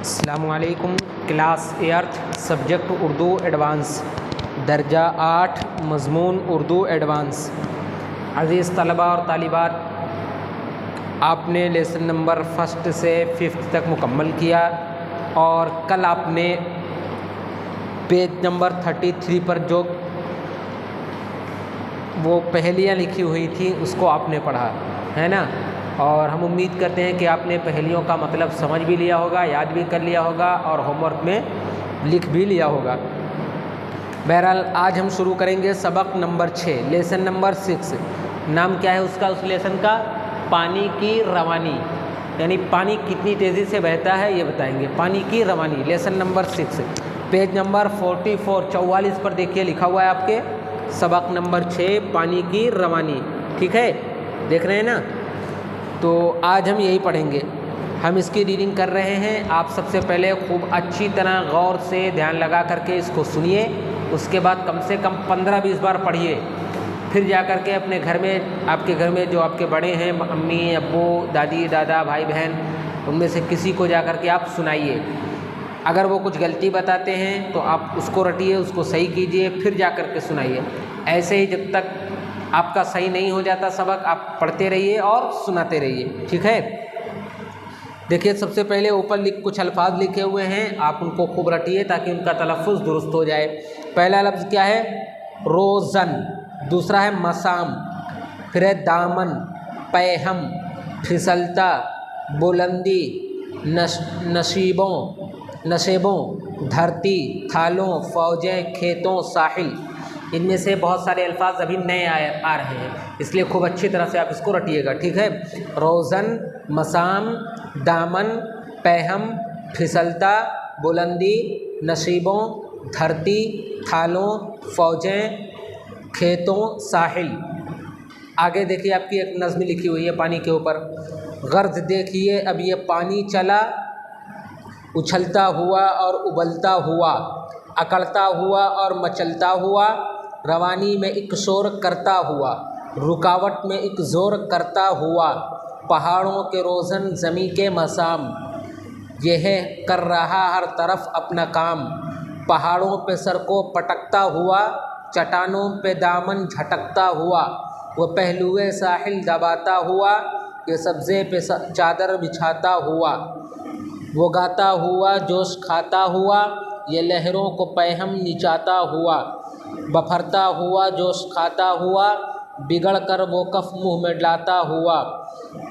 अस्सलामुअलैकुम। Class 8 subject Urdu advance, दर्जा 8, मज़मून Urdu advance. अज़ीज़ तलबा और तालिबात, आपने लेसन नंबर 1 से 5 तक मुकम्मल किया और कल आपने पेज नंबर 33 पर जो वो पहेलियाँ लिखी हुई थी उसको आपने पढ़ा है ना। और हम उम्मीद करते हैं कि आपने पहेलियों का मतलब समझ भी लिया होगा, याद भी कर लिया होगा और होमवर्क में लिख भी लिया होगा। बहरहाल आज हम शुरू करेंगे सबक नंबर 6, लेसन नंबर 6। नाम क्या है उसका, उस लेसन का? पानी की रवानी, यानी पानी कितनी तेज़ी से बहता है ये बताएंगे। पानी की रवानी, लेसन नंबर 6, पेज नंबर 44 पर देखिए लिखा हुआ है आपके, सबक नंबर 6, पानी की रवानी। ठीक है, देख रहे हैं ना। तो आज हम यही पढ़ेंगे। हम इसकी रीडिंग कर रहे हैं। आप सबसे पहले खूब अच्छी तरह गौर से ध्यान लगा करके इसको सुनिए, उसके बाद कम से कम 15-20 बार पढ़िए। फिर जा कर के अपने घर में, आपके घर में जो आपके बड़े हैं, अम्मी अब्बू दादी दादा भाई बहन, उनमें से किसी को जा कर के आप सुनाइए। अगर वो कुछ गलती बताते हैं तो आप उसको रटिए, उसको सही कीजिए, फिर जा कर के सुनाइए। ऐसे ही जब तक आपका सही नहीं हो जाता सबक, आप पढ़ते रहिए और सुनाते रहिए। ठीक है, देखिए सबसे पहले ऊपर कुछ अल्फाज लिखे हुए हैं, आप उनको खूब रटिए ताकि उनका तलफ़ुज़ दुरुस्त हो जाए। पहला लफ्ज़ क्या है? रोज़न। दूसरा है मसाम, फिर है दामन, पैहम, फिसलता, बुलंदी, नशेबों, धरती, थालों, फ़ौजें, खेतों, साहिल। इनमें से बहुत सारे अल्फाज अभी नए आ रहे हैं, इसलिए खूब अच्छी तरह से आप इसको रटिएगा। ठीक है, रोज़न, मसाम, दामन, पैहम, फिसलता, बुलंदी, नसीबों, धरती, थालों, फ़ौजें, खेतों, साहिल। आगे देखिए आपकी एक नज़्म लिखी हुई है पानी के ऊपर। गर्ज देखिए अब ये पानी चला, उछलता हुआ और उबलता हुआ, अकड़ता हुआ और मचलता हुआ, रवानी में एक शोर करता हुआ, रुकावट में एक ज़ोर करता हुआ, पहाड़ों के रोज़न ज़मी के मसाम, यह कर रहा हर तरफ अपना काम। पहाड़ों पे सर को पटकता हुआ, चट्टानों पे दामन झटकता हुआ, वह पहलुए साहिल दबाता हुआ, ये सब्ज़े पे चादर बिछाता हुआ, वो गाता हुआ जोश खाता हुआ, ये लहरों को पैहम निचाता हुआ, बफरता हुआ जोश खाता हुआ, बिगड़ कर वो कफ मुँह में डालता हुआ,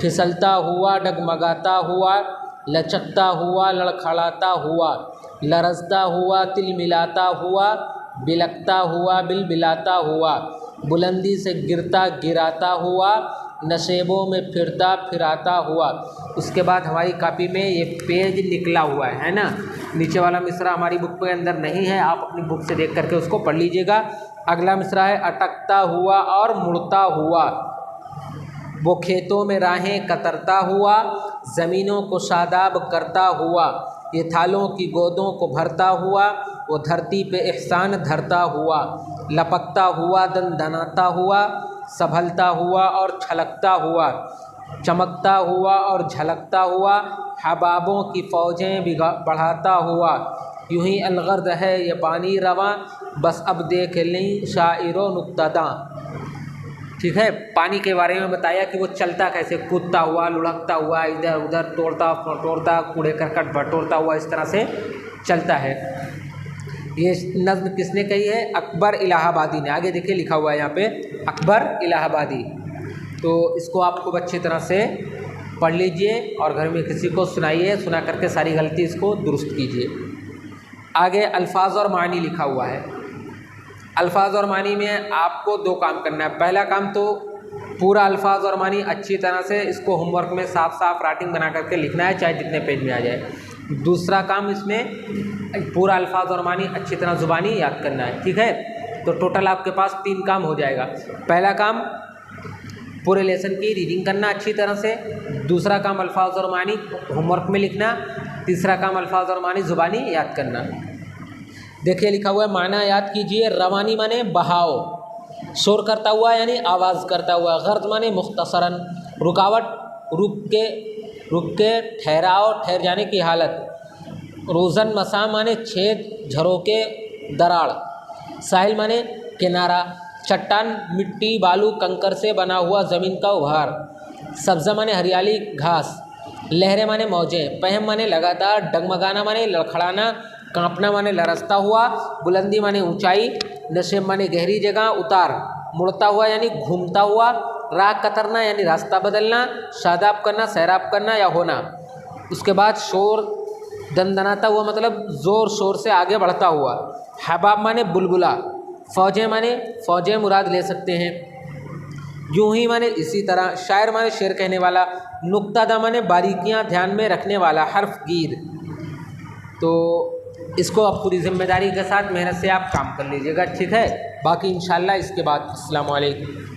फिसलता हुआ डगमगाता हुआ, लचकता हुआ लड़खड़ाता हुआ, लरजता हुआ तिल मिलाता हुआ, बिलकता हुआ बिलबिलाता हुआ, बुलंदी से गिरता गिराता हुआ, नशेबों में फिरता फिराता हुआ। उसके बाद हमारी कॉपी में ये पेज निकला हुआ है ना। नीचे वाला मिसरा हमारी बुक के अंदर नहीं है, आप अपनी बुक से देख करके उसको पढ़ लीजिएगा। अगला मिसरा है अटकता हुआ और मुड़ता हुआ, वो खेतों में राहें कतरता हुआ, ज़मीनों को शादाब करता हुआ, ये थालों की गोदों को भरता हुआ, वो धरती पे एहसान धरता हुआ, लपकता हुआ दनदनाता हुआ, संभलता हुआ और छलकता हुआ, चमकता हुआ और झलकता हुआ, हबाबों की फ़ौजें बढ़ाता हुआ, यूं ही अलगर्द है ये पानी रवां, बस अब देख लें शाइरो नुक्तदा। ठीक है, पानी के बारे में बताया कि वो चलता कैसे, कूदता हुआ, लुढ़कता हुआ, इधर उधर तोड़ता कूड़े करकट बटोरता हुआ, इस तरह से चलता है। ये नज़्म किसने कही है? अकबर इलाहाबादी ने। आगे देखिए लिखा हुआ है यहाँ पे, अकबर इलाहाबादी। तो इसको आप खूब अच्छी तरह से पढ़ लीजिए और घर में किसी को सुनाइए, सुना करके सारी गलती इसको दुरुस्त कीजिए। आगे अल्फाज और मानी लिखा हुआ है। अल्फाज और मानी में आपको 2 काम करना है। पहला काम तो पूरा अल्फाज और मानी अच्छी तरह से इसको होमवर्क में साफ साफ राइटिंग बना करके लिखना है, चाहे जितने पेज में आ जाए। दूसरा काम इसमें पूरा अल्फाज और मानी अच्छी तरह ज़ुबानी याद करना है। ठीक है, तो टोटल आपके पास 3 काम हो जाएगा। पहला काम पूरे लेसन की रीडिंग करना अच्छी तरह से, दूसरा काम अल्फाज और मानी होमवर्क में लिखना, तीसरा काम अल्फाज और मानी ज़ुबानी याद करना। देखिए लिखा हुआ है, माना याद कीजिए। रवानी माने बहाव, शोर करता हुआ यानी आवाज़ करता हुआ, गर्ज माने मुख्तसरन रुकावट, रुक के ठहराव, ठहर जाने की हालत, रोज़न मसा माने छेद, झरोके, दराड़। साहिल माने किनारा, चट्टान, मिट्टी, बालू, कंकर से बना हुआ ज़मीन का उभार। सब्ज़ा माने हरियाली, घास। लहरें माने मौजें। पहम माने लगातार, डगमगाना माने लड़खड़ाना, कांपना माने लरसता हुआ, बुलंदी माने ऊंचाई, नशेब माने गहरी जगह, उतार, मुड़ता हुआ यानी घूमता हुआ, राह कतरना यानी रास्ता बदलना, शादाब करना, सैराब करना या होना। उसके बाद शोर, दनदनाता हुआ मतलब ज़ोर शोर से आगे बढ़ता हुआ। हबाब माने बुलबुला। फ़ौजें माने फ़ौजें मुराद ले सकते हैं। यूं ही माने इसी तरह। शायर माने शेर कहने वाला। नुक्तादा माने बारीकियां ध्यान में रखने वाला, हर्फ गिर। तो इसको आप पूरी जिम्मेदारी के साथ मेहनत से आप काम कर लीजिएगा, ठीक है। बाकी इंशाल्लाह इसके बाद अस्सलाम वालेकुम।